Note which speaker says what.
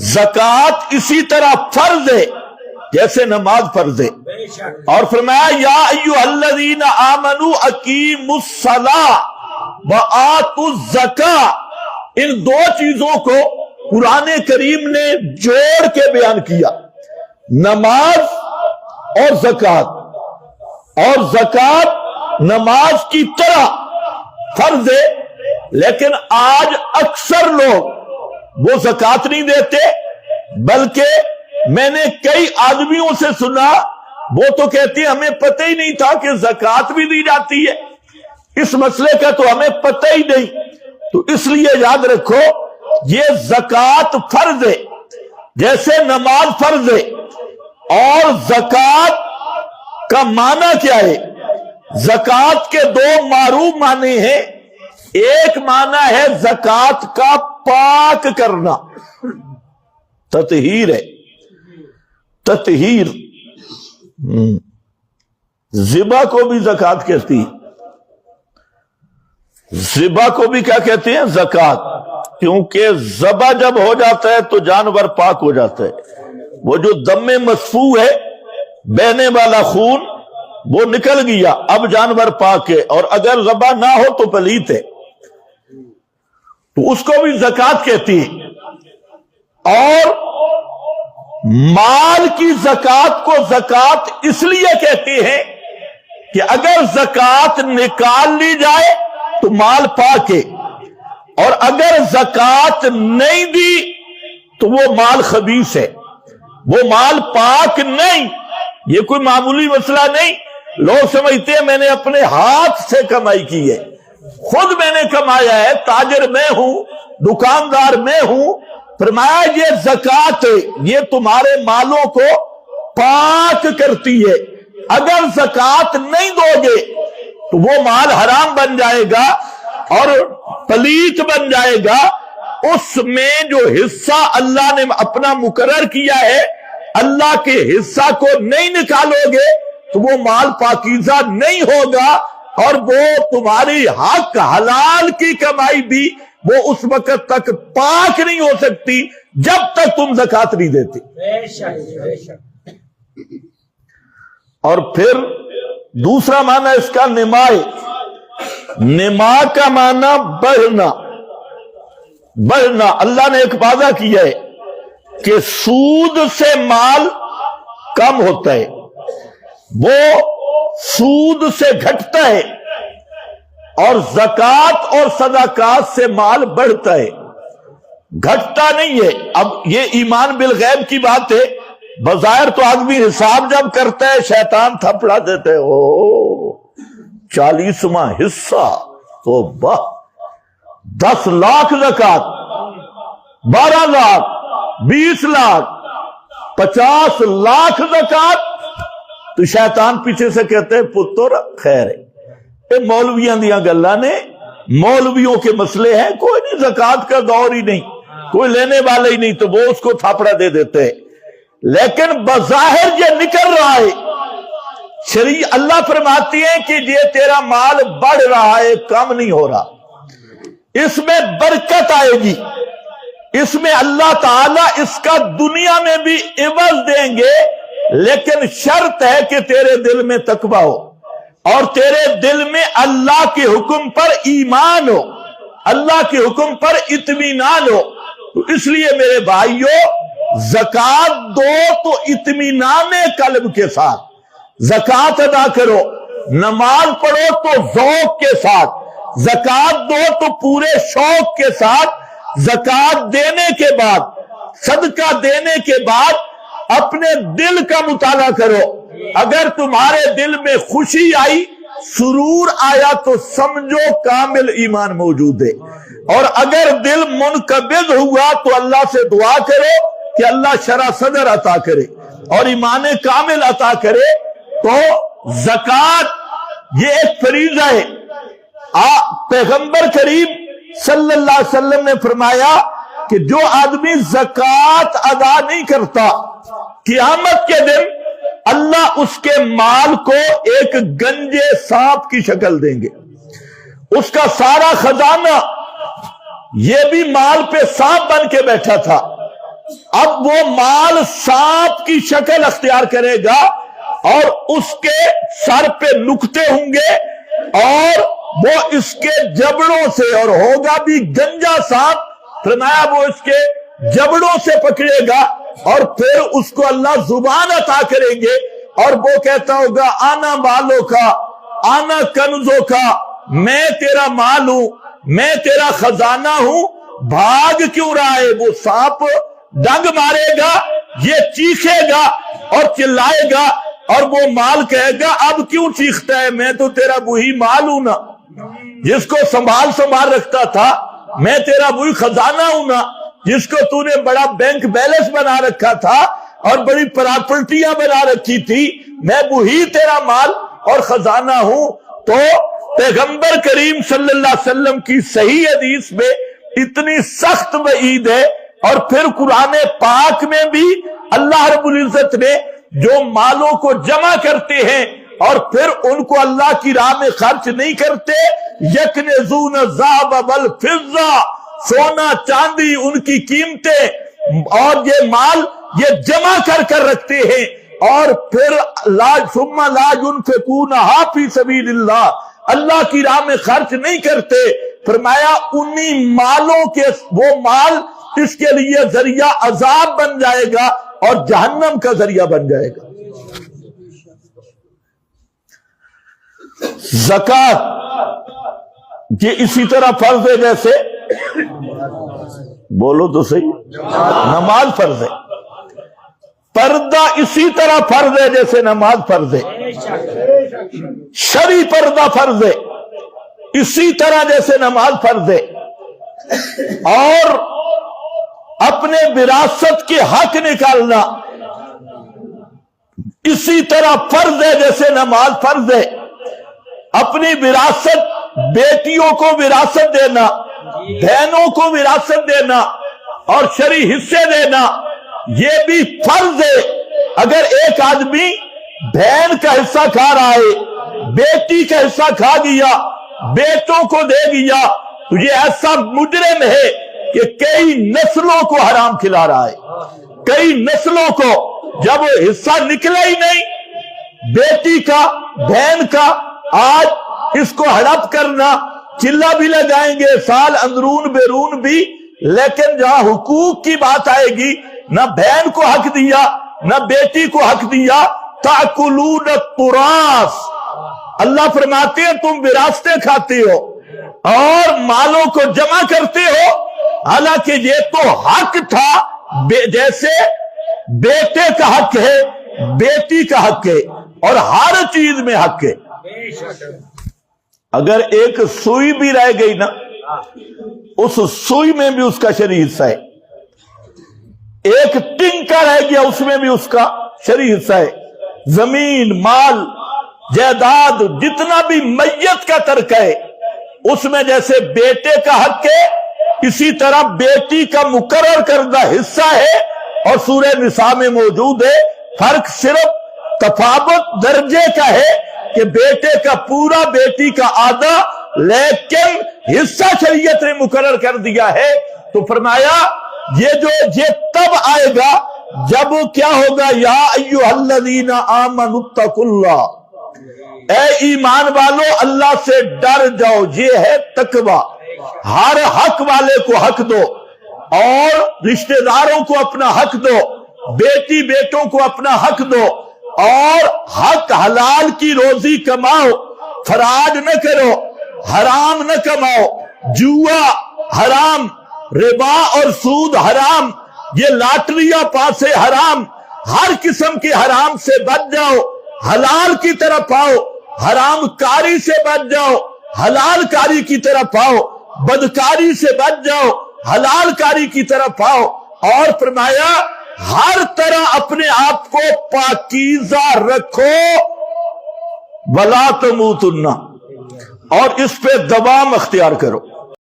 Speaker 1: زکات اسی طرح فرض ہے جیسے نماز فرض ہے. اور فرمایا یا ایھا الذین آمنوا اقیموا الصلاۃ وآتوا الزکاۃ. ان دو چیزوں کو قرآن کریم نے جوڑ کے بیان کیا، نماز اور زکات. اور زکات نماز کی طرح فرض ہے، لیکن آج اکثر لوگ وہ زکات نہیں دیتے، بلکہ میں نے کئی آدمیوں سے سنا وہ تو کہتے ہیں ہمیں پتہ ہی نہیں تھا کہ زکات بھی دی جاتی ہے، اس مسئلے کا تو ہمیں پتہ ہی نہیں. تو اس لیے یاد رکھو یہ زکات فرض ہے جیسے نماز فرض ہے. اور زکات کا معنی کیا ہے؟ زکات کے دو معروف معنی ہیں. ایک معنی ہے زکات کا پاک کرنا، تطہیر ہے، تطہیر. ذبح کو بھی زکات کہتی ہے، ذبح کو بھی کیا کہتے ہیں؟ زکات. کیونکہ ذبح جب ہو جاتا ہے تو جانور پاک ہو جاتا ہے. وہ جو دم مسفوح ہے، بہنے والا خون، وہ نکل گیا، اب جانور پاک ہے. اور اگر ذبح نہ ہو تو پلیت ہے، تو اس کو بھی زکات کہتی ہے. اور مال کی زکات کو زکات اس لیے کہتے ہیں کہ اگر زکات نکال لی جائے تو مال پاک ہے، اور اگر زکات نہیں دی تو وہ مال خبیث ہے، وہ مال پاک نہیں. یہ کوئی معمولی مسئلہ نہیں. لوگ سمجھتے ہیں میں نے اپنے ہاتھ سے کمائی کی ہے، خود میں نے کمایا ہے، تاجر میں ہوں، دکاندار میں ہوں. فرمایا یہ زکات ہے، یہ تمہارے مالوں کو پاک کرتی ہے. اگر زکات نہیں دو گے تو وہ مال حرام بن جائے گا اور پلیت بن جائے گا. اس میں جو حصہ اللہ نے اپنا مقرر کیا ہے، اللہ کے حصہ کو نہیں نکالو گے تو وہ مال پاکیزہ نہیں ہوگا، اور وہ تمہاری حق حلال کی کمائی بھی وہ اس وقت تک پاک نہیں ہو سکتی جب تک تم زکات نہیں دیتے. اور پھر دوسرا معنی اس کا نما ہے. نما کا معنی بڑھنا، بڑھنا. اللہ نے ایک وعدہ کیا ہے کہ سود سے مال کم ہوتا ہے، وہ سود سے گھٹتا ہے، اور زکات اور صدقات سے مال بڑھتا ہے، گھٹتا نہیں ہے. اب یہ ایمان بالغیب کی بات ہے. بظاہر تو آدمی حساب جب کرتا ہے شیطان تھپڑا دیتے ہو 40واں حصہ تو 10 لاکھ زکات، 12 لاکھ، 20 لاکھ، 50 لاکھ زکات. تو شیطان پیچھے سے کہتے ہیں پتر خیر ہے، یہ مولویاں دیا گلا نے، مولویوں کے مسئلے ہیں، کوئی نہیں، زکات کا دور ہی نہیں، کوئی لینے والا ہی نہیں، تو وہ اس کو تھاپڑا دے دیتے ہیں. لیکن بظاہر یہ نکل رہا ہے. اللہ فرماتی ہے کہ یہ تیرا مال بڑھ رہا ہے، کم نہیں ہو رہا. اس میں برکت آئے گی، اس میں اللہ تعالیٰ اس کا دنیا میں بھی عوض دیں گے. لیکن شرط ہے کہ تیرے دل میں تقویٰ ہو اور تیرے دل میں اللہ کے حکم پر ایمان ہو، اللہ کے حکم پر اطمینان ہو. تو اس لیے میرے بھائیوں، زکات دو تو اطمینان قلب کے ساتھ زکات ادا کرو، نماز پڑھو تو ذوق کے ساتھ، زکات دو تو پورے شوق کے ساتھ. زکات دینے کے بعد، صدقہ دینے کے بعد اپنے دل کا مطالعہ کرو. اگر تمہارے دل میں خوشی آئی، سرور آیا، تو سمجھو کامل ایمان موجود ہے. اور اگر دل منقبض ہوا تو اللہ سے دعا کرو کہ اللہ شرح صدر عطا کرے اور ایمان کامل عطا کرے. تو زکات یہ ایک فریضہ ہے. پیغمبر کریم صلی اللہ علیہ وسلم نے فرمایا کہ جو آدمی زکات ادا نہیں کرتا، قیامت کے دن اللہ اس کے مال کو ایک گنجے سانپ کی شکل دیں گے. اس کا سارا خزانہ یہ بھی مال پہ سانپ بن کے بیٹھا تھا، اب وہ مال سانپ کی شکل اختیار کرے گا اور اس کے سر پہ نکتے ہوں گے اور وہ اس کے جبڑوں سے، اور ہوگا بھی گنجا سانپ، فرمایا وہ اس کے جبڑوں سے پکڑے گا اور پھر اس کو اللہ زبان عطا کریں گے اور وہ کہتا ہوگا آنا مالوں کا، آنا کنزوں کا، میں تیرا مال ہوں، میں تیرا خزانہ ہوں، بھاگ کیوں رہا ہے؟ وہ سانپ ڈنگ مارے گا، یہ چیخے گا اور چلائے گا اور وہ مال کہے گا اب کیوں چیختا ہے؟ میں تو تیرا وہی مال ہوں نا جس کو سنبھال رکھتا تھا، میں تیرا وہی خزانہ ہوں نا جس کو تو نے بڑا بینک بیلنس بنا رکھا تھا اور بڑی پراپرٹیاں بنا رکھی تھی، میں وہی تیرا مال اور خزانہ ہوں۔ تو پیغمبر کریم صلی اللہ علیہ وسلم کی صحیح حدیث میں اتنی سخت وعید ہے، اور پھر قرآن پاک میں بھی اللہ رب العزت نے جو مالوں کو جمع کرتے ہیں اور پھر ان کو اللہ کی راہ میں خرچ نہیں کرتے، یکنزون الذھب والفضہ، سونا چاندی ان کی قیمتیں اور یہ مال یہ جمع کر رکھتے ہیں، اور پھر ثم لا ينفقونھا فی سبیل اللہ، اللہ کی راہ میں خرچ نہیں کرتے۔ فرمایا انہی مالوں کے وہ مال اس کے لیے ذریعہ عذاب بن جائے گا اور جہنم کا ذریعہ بن جائے گا۔ زکوٰۃ یہ اسی طرح فرض ہے جیسے، بولو تو صحیح، نماز فرض ہے۔ پردہ اسی طرح فرض ہے جیسے نماز فرض ہے، شرعی پردہ فرض ہے اسی طرح جیسے نماز فرض ہے، اور اپنے وراثت کے حق نکالنا اسی طرح فرض ہے جیسے نماز فرض ہے۔ اپنی وراثت، بیٹیوں کو وراثت دینا، بہنوں کو وراثت دینا اور شرعی حصے دینا یہ بھی فرض ہے۔ اگر ایک آدمی بہن کا حصہ کھا رہا ہے، بیٹی کا حصہ کھا گیا، بیٹوں کو دے گیا، تو یہ ایسا مجرم ہے کہ کئی نسلوں کو حرام کھلا رہا ہے، کئی نسلوں کو۔ جب حصہ نکلا ہی نہیں بیٹی کا، بہن کا، آج اس کو ہڑپ کرنا، چلہ بھی لگائیں گے سال اندرون بیرون بھی، لیکن جہاں حقوق کی بات آئے گی نہ بہن کو حق دیا نہ بیٹی کو حق دیا۔ تاکلون التراث، اللہ فرماتے ہیں تم وراثتیں کھاتے ہو اور مالوں کو جمع کرتے ہو، حالانکہ یہ تو حق تھا جیسے بیٹے کا حق ہے، بیٹی کا حق ہے، اور ہر چیز میں حق ہے۔ اگر ایک سوئی بھی رہ گئی نا، اس سوئی میں بھی اس کا شرعی حصہ ہے، ایک ٹنکا رہ گیا اس میں بھی اس کا شرعی حصہ ہے۔ زمین، مال، جائیداد، جتنا بھی میت کا ترکہ ہے اس میں جیسے بیٹے کا حق ہے، اسی طرح بیٹی کا مقرر کردہ حصہ ہے، اور سورہ نساء میں موجود ہے۔ فرق صرف تفاوت درجے کا ہے کہ بیٹے کا پورا، بیٹی کا آدھا، لیکن حصہ شریعت نے مقرر کر دیا ہے۔ تو فرمایا یہ تب آئے گا جب کیا ہوگا، یا ایھا الذین آمنوا اتقوا اللہ، اے ایمان والو اللہ سے ڈر جاؤ، یہ ہے تقوی۔ ہر حق والے کو حق دو، اور رشتہ داروں کو اپنا حق دو، بیٹی بیٹوں کو اپنا حق دو، اور حق حلال کی روزی کماؤ، فراڈ نہ کرو، حرام نہ کماؤ، جوا حرام، ربا اور سود حرام، یہ لاٹریاں پاسے حرام، ہر قسم کے حرام سے بچ جاؤ، حلال کی طرف آؤ، حرام کاری سے بچ جاؤ، حلال کاری کی طرف آؤ، بدکاری سے بچ جاؤ، حلال کاری کی طرف آؤ، اور فرمایا ہر طرح اپنے آپ کو پاکیزہ رکھو، وَلَا تَمُوتُنَّ، اور اس پہ دوام اختیار کرو۔